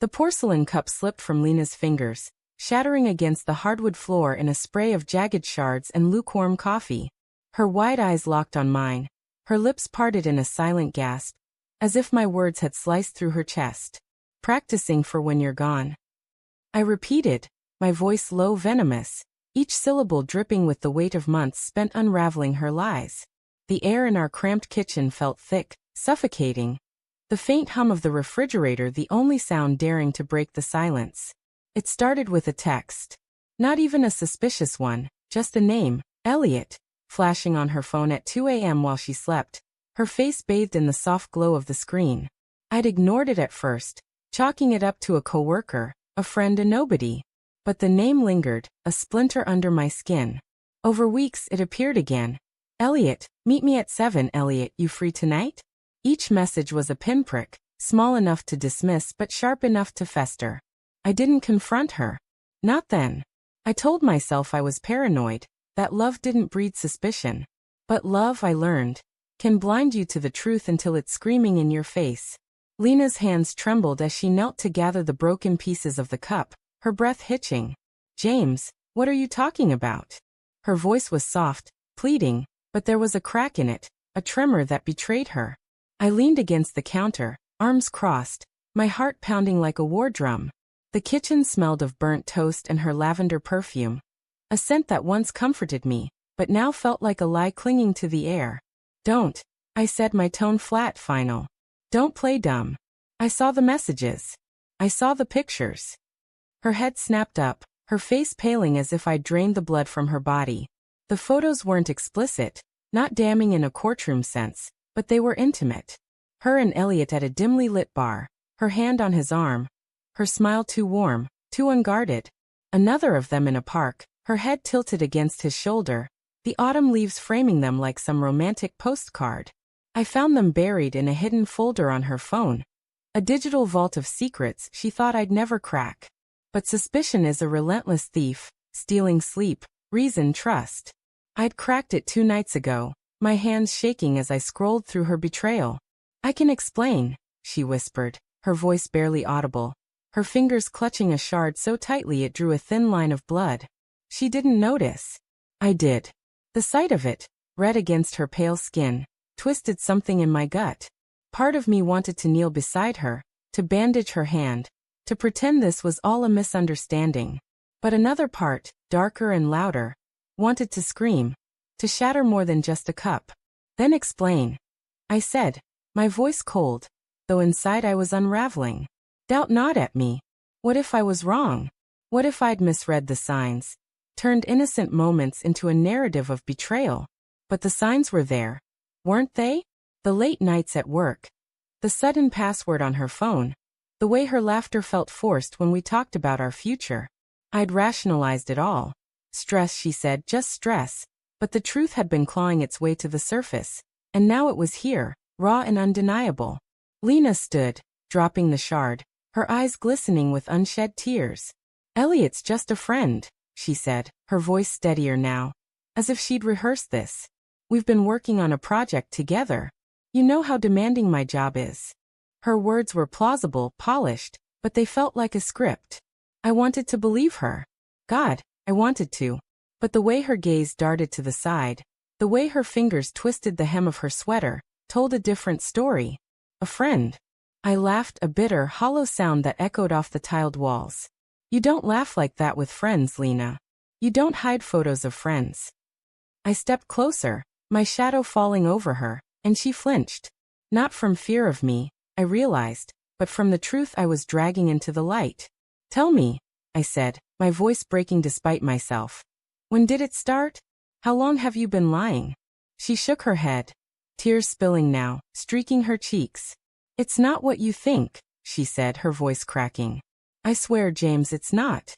The porcelain cup slipped from Lena's fingers, shattering against the hardwood floor in a spray of jagged shards and lukewarm coffee. Her wide eyes locked on mine, her lips parted in a silent gasp, as if my words had sliced through her chest. Practicing for when you're gone. I repeated, my voice low, venomous, each syllable dripping with the weight of months spent unraveling her lies. The air in our cramped kitchen felt thick, suffocating. The faint hum of the refrigerator the only sound daring to break the silence. It started with a text. Not even a suspicious one, just a name, Elliot, flashing on her phone at 2 a.m. while she slept, her face bathed in the soft glow of the screen. I'd ignored it at first, chalking it up to a coworker, a friend, a nobody. But the name lingered, a splinter under my skin. Over weeks it appeared again. Elliot, meet me at 7. Elliot, you free tonight? Each message was a pinprick, small enough to dismiss but sharp enough to fester. I didn't confront her. Not then. I told myself I was paranoid, that love didn't breed suspicion. But love, I learned, can blind you to the truth until it's screaming in your face. Lena's hands trembled as she knelt to gather the broken pieces of the cup, her breath hitching. James, what are you talking about? Her voice was soft, pleading, but there was a crack in it, a tremor that betrayed her. I leaned against the counter, arms crossed, my heart pounding like a war drum. The kitchen smelled of burnt toast and her lavender perfume. A scent that once comforted me, but now felt like a lie clinging to the air. Don't, I said, my tone flat, final. Don't play dumb. I saw the messages. I saw the pictures. Her head snapped up, her face paling as if I'd drained the blood from her body. The photos weren't explicit, not damning in a courtroom sense, but they were intimate. Her and Elliot at a dimly lit bar, her hand on his arm, her smile too warm, too unguarded. Another of them in a park, her head tilted against his shoulder, the autumn leaves framing them like some romantic postcard. I found them buried in a hidden folder on her phone. A digital vault of secrets she thought I'd never crack. But suspicion is a relentless thief, stealing sleep, reason, trust. I'd cracked it 2 nights ago, my hands shaking as I scrolled through her betrayal. I can explain, she whispered, her voice barely audible, her fingers clutching a shard so tightly it drew a thin line of blood. She didn't notice. I did. The sight of it, red against her pale skin, twisted something in my gut. Part of me wanted to kneel beside her, to bandage her hand, to pretend this was all a misunderstanding. But another part, darker and louder, wanted to scream, to shatter more than just a cup. Then explain, I said, my voice cold, though inside I was unraveling. Doubt not at me. What if I was wrong? What if I'd misread the signs, turned innocent moments into a narrative of betrayal? But the signs were there, weren't they? The late nights at work, the sudden password on her phone, the way her laughter felt forced when we talked about our future. I'd rationalized it all. Stress, she said, just stress. But the truth had been clawing its way to the surface, and now it was here, raw and undeniable. Lena stood, dropping the shard, her eyes glistening with unshed tears. Elliot's just a friend, she said, her voice steadier now, as if she'd rehearsed this. We've been working on a project together. You know how demanding my job is. Her words were plausible, polished, but they felt like a script. I wanted to believe her. God, I wanted to. But the way her gaze darted to the side, the way her fingers twisted the hem of her sweater, told a different story. A friend. I laughed, a bitter, hollow sound that echoed off the tiled walls. You don't laugh like that with friends, Lena. You don't hide photos of friends. I stepped closer, my shadow falling over her, and she flinched. Not from fear of me, I realized, but from the truth I was dragging into the light. Tell me, I said, my voice breaking despite myself. When did it start? How long have you been lying? She shook her head, tears spilling now, streaking her cheeks. It's not what you think, she said, her voice cracking. I swear, James, it's not.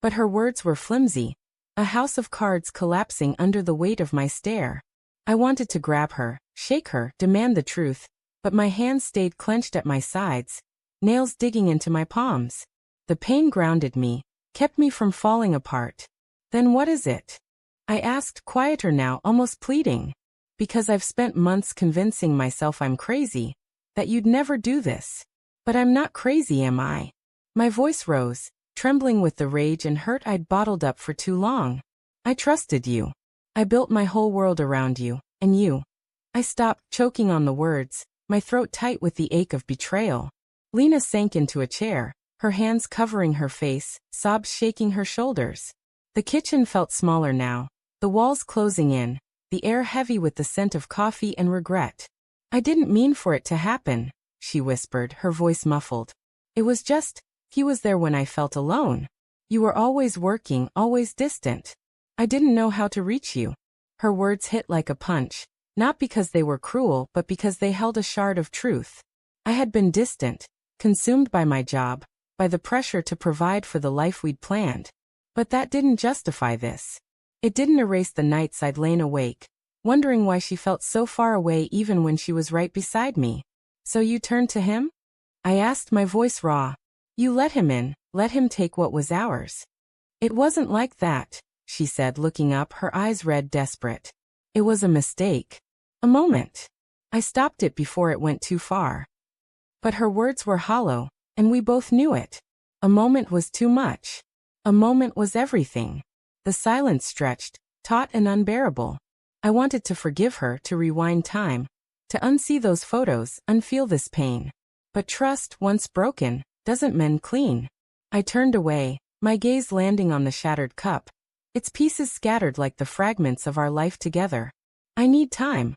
But her words were flimsy, a house of cards collapsing under the weight of my stare. I wanted to grab her, shake her, demand the truth, but my hands stayed clenched at my sides, nails digging into my palms. The pain grounded me, kept me from falling apart. Then what is it? I asked, quieter now, almost pleading. Because I've spent months convincing myself I'm crazy, that you'd never do this. But I'm not crazy, am I? My voice rose, trembling with the rage and hurt I'd bottled up for too long. I trusted you. I built my whole world around you, and you. I stopped, choking on the words, my throat tight with the ache of betrayal. Lena sank into a chair, her hands covering her face, sobs shaking her shoulders. The kitchen felt smaller now, the walls closing in, the air heavy with the scent of coffee and regret. I didn't mean for it to happen, she whispered, her voice muffled. It was just, he was there when I felt alone. You were always working, always distant. I didn't know how to reach you. Her words hit like a punch, not because they were cruel but because they held a shard of truth. I had been distant, consumed by my job, by the pressure to provide for the life we'd planned. But that didn't justify this. It didn't erase the nights I'd lain awake, wondering why she felt so far away even when she was right beside me. So you turned to him? I asked, my voice raw. You let him in, let him take what was ours. It wasn't like that, she said, looking up, her eyes red, desperate. It was a mistake. A moment. I stopped it before it went too far. But her words were hollow, and we both knew it. A moment was too much. A moment was everything. The silence stretched, taut and unbearable. I wanted to forgive her, to rewind time, to unsee those photos, unfeel this pain. But trust, once broken, doesn't mend clean. I turned away, my gaze landing on the shattered cup, its pieces scattered like the fragments of our life together. I need time,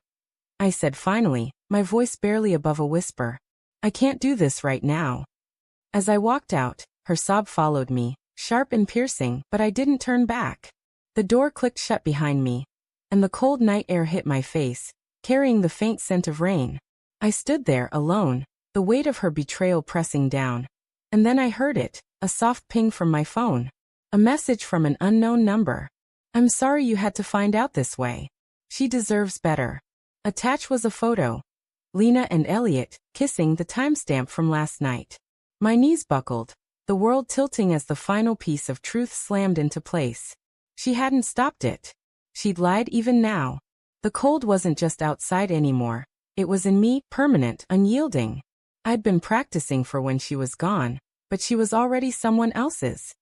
I said finally, my voice barely above a whisper. I can't do this right now. As I walked out, her sob followed me, sharp and piercing, but I didn't turn back. The door clicked shut behind me, and the cold night air hit my face, carrying the faint scent of rain. I stood there alone, the weight of her betrayal pressing down. And then I heard it, a soft ping from my phone. A message from an unknown number. I'm sorry you had to find out this way. She deserves better. Attached was a photo. Lena and Elliot, kissing, the timestamp from last night. My knees buckled, the world tilting as the final piece of truth slammed into place. She hadn't stopped it. She'd lied even now. The cold wasn't just outside anymore. It was in me, permanent, unyielding. I'd been practicing for when she was gone, but she was already someone else's.